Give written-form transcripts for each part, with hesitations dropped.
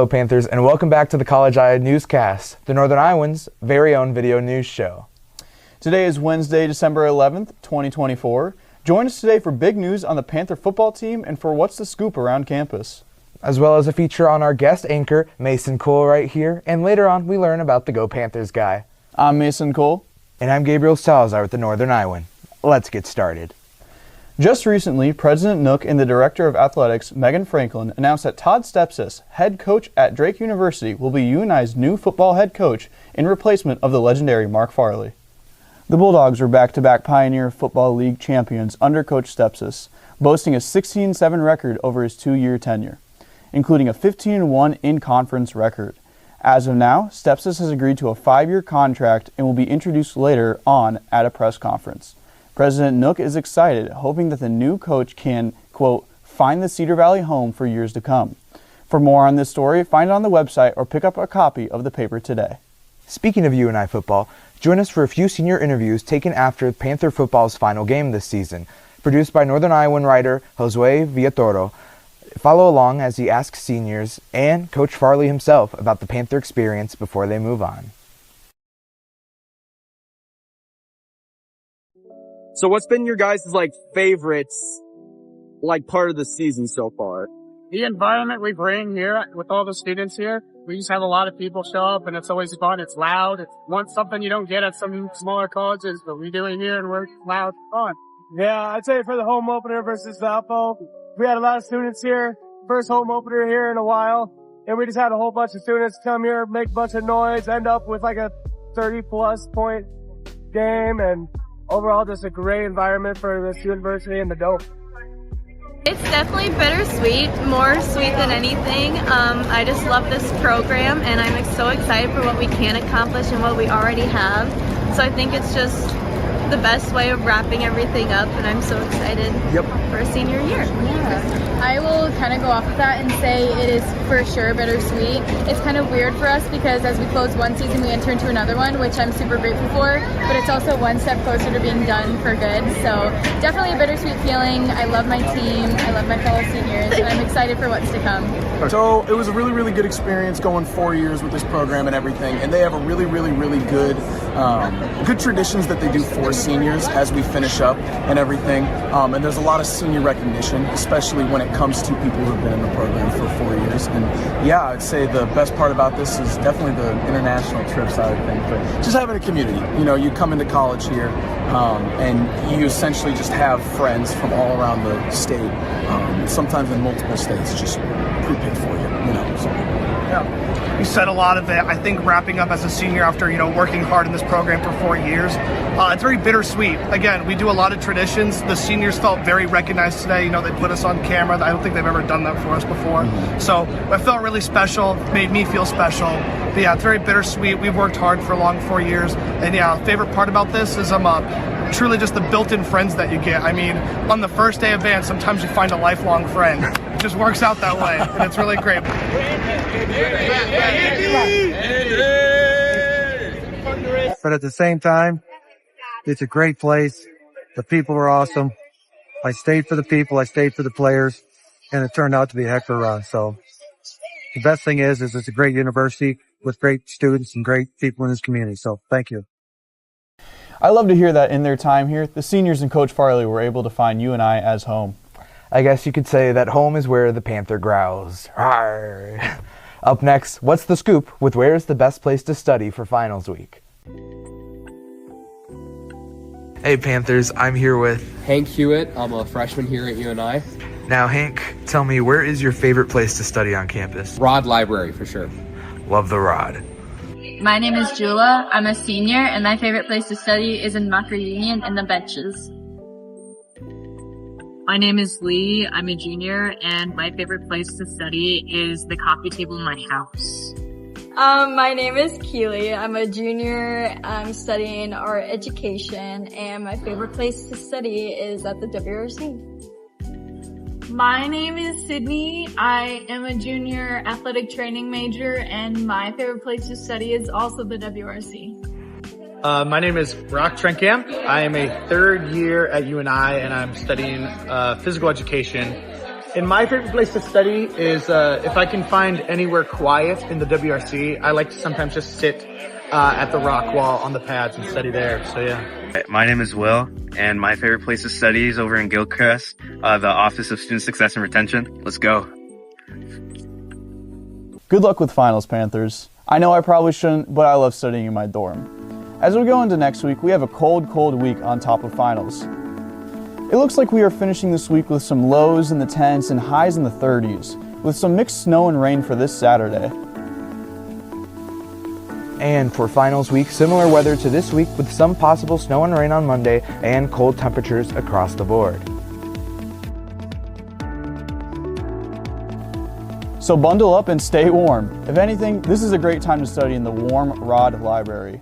Hello, Panthers, and welcome back to the College Eye Newscast, the Northern Iowans' very own video news show. Today is Wednesday, December 11th, 2024. Join us today for big news on the Panther football team and for What's the Scoop around campus. As well as a feature on our guest anchor, Mason Cole, right here, and later on we learn about the Go Panthers guy. I'm Mason Cole. And I'm Gabriel Salazar with the Northern Iowan. Let's get started. Just recently, President Nook and the Director of Athletics, Megan Franklin, announced that Todd Stepsis, head coach at Drake University, will be UNI's new football head coach in replacement of the legendary Mark Farley. The Bulldogs were back-to-back Pioneer Football League champions under Coach Stepsis, boasting a 16-7 record over his 2-year tenure, including a 15-1 in-conference record. As of now, Stepsis has agreed to a 5-year contract and will be introduced later on at a press conference. President Nook is excited, hoping that the new coach can, quote, find the Cedar Valley home for years to come. For more on this story, find it on the website or pick up a copy of the paper today. Speaking of UNI football, join us for a few senior interviews taken after Panther football's final game this season, produced by Northern Iowan writer Josue Villatoro. Follow along as he asks seniors and Coach Farley himself about the Panther experience before they move on. So what's been your guys' favorites part of the season so far? The environment we bring here with all the students here, we just have a lot of people show up and it's always fun. It's loud. It's something you don't get at some smaller colleges, but we do it here and we're loud and fun. Yeah, I'd say for the home opener versus Valpo, we had a lot of students here. First home opener here in a while. And we just had a whole bunch of students come here, make a bunch of noise, end up with a 30-plus point game, and overall just a great environment for this university and the Dome. It's definitely bittersweet, more sweet than anything. I just love this program and I'm so excited for what we can accomplish and what we already have. So I think it's just the best way of wrapping everything up and I'm so excited for a senior year. Yeah. I will kind of go off of that and say it is for sure bittersweet. It's kind of weird for us because as we close one season, we enter into another one, which I'm super grateful for, but it's also one step closer to being done for good. So definitely a bittersweet feeling. I love my team. I love my fellow seniors, and I'm excited for what's to come. So it was a really, really good experience going 4 years with this program and everything, and they have a really, really, really good traditions that they do for seniors as we finish up and everything. And there's a lot of senior recognition, especially when it comes to people who have been in the program for 4 years. And yeah, I'd say the best part about this is definitely the international trips, I would think, but just having a community. You know, you come into college here and you essentially just have friends from all around the state, sometimes in multiple states, just prepaid for you, so. Yeah. You said a lot of it. I think wrapping up as a senior after, working hard in this program for 4 years, it's very bittersweet. Again, we do a lot of traditions. The seniors felt very recognized today. They put us on camera. I don't think they've ever done that for us before. So it felt really special, made me feel special. But yeah, it's very bittersweet. We've worked hard for a long 4 years. And yeah, favorite part about this is truly just the built-in friends that you get. I mean, on the first day of band, sometimes you find a lifelong friend. It just works out that way, and it's really great. But at the same time, it's a great place. The people are awesome. I stayed for the people. I stayed for the players, and it turned out to be a heck of a run. So the best thing is it's a great university with great students and great people in this community. So thank you. I love to hear that in their time here, the seniors and Coach Farley were able to find UNI as home. I guess you could say that home is where the Panther growls. Rawr. Up next, What's the Scoop with where's the best place to study for finals week? Hey Panthers, I'm here with Hank Hewitt. I'm a freshman here at UNI. Now Hank, tell me, where is your favorite place to study on campus? Rod Library for sure. Love the Rod. My name is Jula. I'm a senior, and my favorite place to study is in Mocker Union in the benches. My name is Lee. I'm a junior, and my favorite place to study is the coffee table in my house. My name is Keely. I'm a junior. I'm studying art education, and my favorite place to study is at the WRC. My name is Sydney. I am a junior athletic training major, and my favorite place to study is also the WRC. My name is Brock Trenkamp. I am a third year at UNI, and I'm studying physical education And my favorite place to study is if I can find anywhere quiet in the WRC. I like to sometimes just sit at the rock wall on the pads and study there. So yeah. My name is Will, and my favorite place to study is over in Gilchrist, the Office of Student Success and Retention. Let's go. Good luck with finals, Panthers. I know I probably shouldn't, but I love studying in my dorm. As we go into next week, we have a cold week on top of finals. It looks like we are finishing this week with some lows in the 10s and highs in the 30s, with some mixed snow and rain for this Saturday. And for finals week, similar weather to this week with some possible snow and rain on Monday and cold temperatures across the board. So bundle up and stay warm. If anything, this is a great time to study in the Warm Rod Library.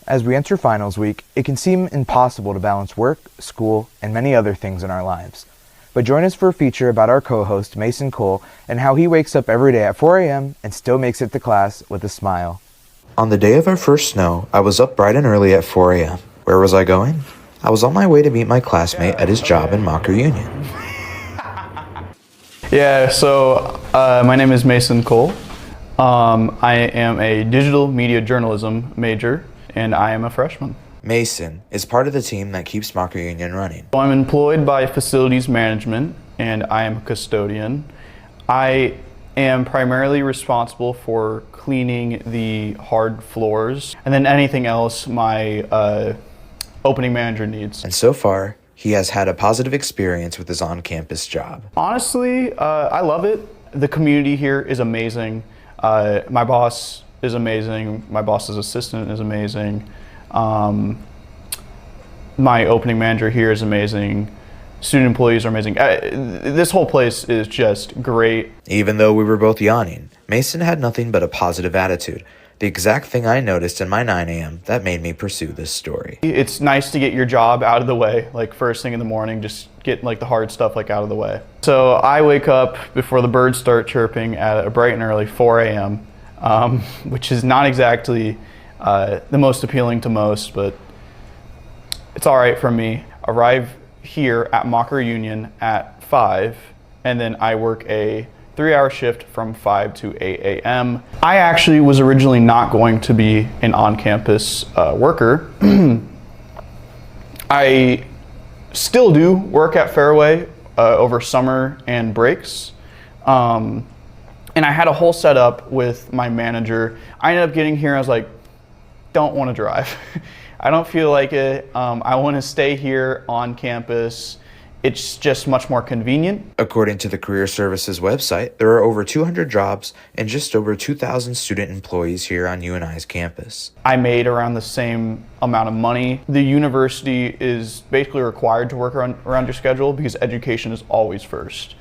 As we enter finals week, it can seem impossible to balance work, school, and many other things in our lives. But join us for a feature about our co-host, Mason Cole, and how he wakes up every day at 4 a.m. and still makes it to class with a smile. On the day of our first snow, I was up bright and early at 4 a.m. Where was I going? I was on my way to meet my classmate at his job in Mocker Union. Yeah, so my name is Mason Cole. I am a digital media journalism major, and I am a freshman. Mason is part of the team that keeps Mocker Union running. So I'm employed by facilities management, and I am a custodian. I am primarily responsible for cleaning the hard floors, and then anything else my opening manager needs. And so far, he has had a positive experience with his on-campus job. Honestly, I love it. The community here is amazing. My boss is amazing. My boss's assistant is amazing. My opening manager here is amazing. Student employees are amazing. This whole place is just great. Even though we were both yawning, Mason had nothing but a positive attitude. The exact thing I noticed in my 9 a.m. that made me pursue this story. It's nice to get your job out of the way, like first thing in the morning, just get like the hard stuff like out of the way. So I wake up before the birds start chirping at a bright and early 4 a.m., which is not exactly the most appealing to most, but it's all right for me. Arrive here at Mocker Union at 5, and then I work a 3-hour shift from 5 to 8 a.m. I actually was originally not going to be an on-campus worker. I still do work at Fairway over summer and breaks. And I had a whole setup with my manager. I ended up getting here, I was like, don't want to drive. I don't feel like it. I want to stay here on campus. It's just much more convenient. According to the Career Services website, there are over 200 jobs and just over 2,000 student employees here on UNI's campus. I made around the same amount of money. The university is basically required to work around your schedule because education is always first.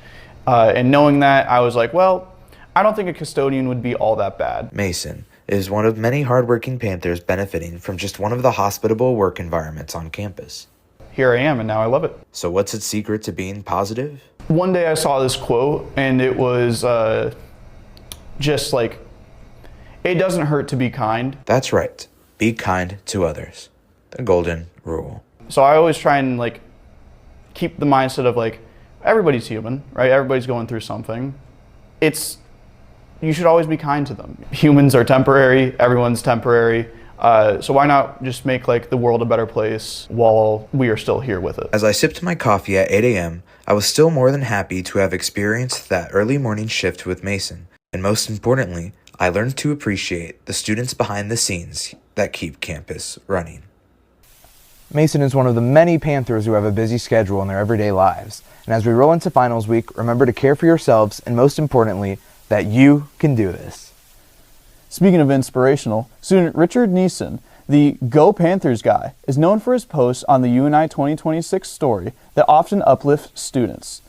And knowing that, I was like, well, I don't think a custodian would be all that bad. Mason is one of many hardworking Panthers benefiting from just one of the hospitable work environments on campus. Here I am, and now I love it. So what's its secret to being positive? One day I saw this quote, and it was just like, it doesn't hurt to be kind. That's right. Be kind to others. The golden rule. So I always try and like keep the mindset of like, everybody's human, right? Everybody's going through something. You should always be kind to them. Humans are temporary, everyone's temporary. So why not just make like the world a better place while we are still here with it? As I sipped my coffee at 8 a.m., I was still more than happy to have experienced that early morning shift with Mason. And most importantly, I learned to appreciate the students behind the scenes that keep campus running. Mason is one of the many Panthers who have a busy schedule in their everyday lives. And as we roll into finals week, remember to care for yourselves and most importantly, that you can do this. Speaking of inspirational, student Richard Neeson, the Go Panthers guy, is known for his posts on the UNI 2026 story that often uplifts students.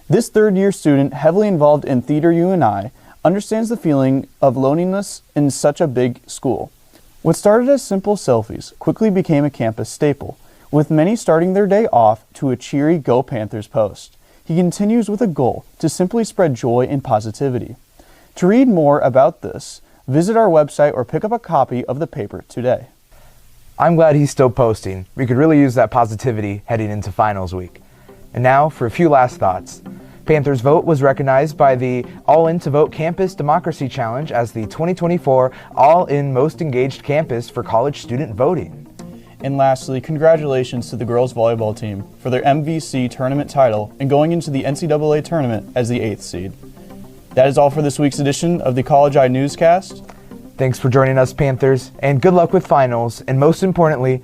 This third-year student, heavily involved in Theater UNI, understands the feeling of loneliness in such a big school. What started as simple selfies quickly became a campus staple, with many starting their day off to a cheery Go Panthers post. He continues with a goal to simply spread joy and positivity. To read more about this, visit our website or pick up a copy of the paper today. I'm glad he's still posting. We could really use that positivity heading into finals week. And now for a few last thoughts. Panthers' vote was recognized by the All In to Vote Campus Democracy Challenge as the 2024 All In Most Engaged Campus for college student voting. And lastly, congratulations to the girls volleyball team for their MVC tournament title and going into the NCAA tournament as the 8th seed. That is all for this week's edition of the College Eye Newscast. Thanks for joining us, Panthers, and good luck with finals, and most importantly,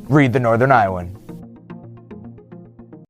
read the Northern Iowan.